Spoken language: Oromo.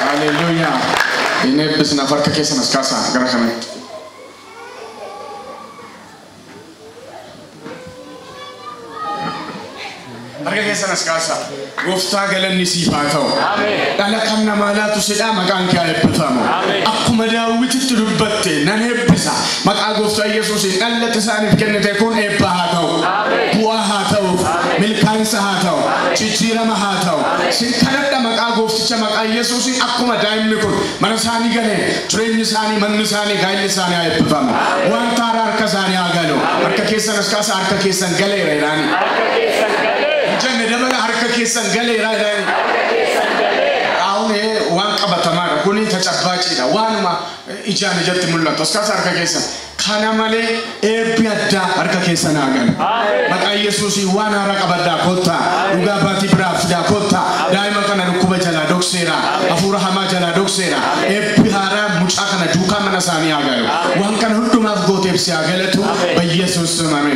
Hallelujah. Ini bisna farka keessa naskasa gara kana. Farka keessa naskasa. Gooftaa galanni siif haa ta'u. Dhala kan namaa laatu sidhaa maqaan kee eebbifamu. Akkuma Daawititti dubbatte nan eebbisa. Maqaa Gooftaa Yesuusiin dhalli isaaniif kennite kun eebba haa ta'u. Bu'aa haa ta'u. Milkaa'insa haa ta'u. Jijjiirama haa ta'u. Sin kadhadha maqaa Goofticha maqaa Yesuusiin akkuma daa'imni kun mana isaanii galee jireenyi isaanii manni isaanii gaa'illi isaanii haa eebbifamu. Waan taaraa harka isaanii haa galu. Harka keessan askaasa harka keessan galeera ilaani. Janne dabala harka keessan galeera ilaani. Waan qabatamaadha kuni tacabbaciidha waanuma ijaan ijatti mul'atu askaasa harka keessan kana malee eebbi addaa harka keessan haa galu. Maqaa Yesuusii waan haaraa qabaddaa kottaa dhugaa baatii biraa fidaa kottaa daa'ima kana dhukkuba jalaa dhokseera hafuura hamaa jalaa dhokseera eebbi haaraa mucaa kana duukaa mana isaanii haa galu waan kana hundumaaf gooteef si haa galatu Yesuus ameen.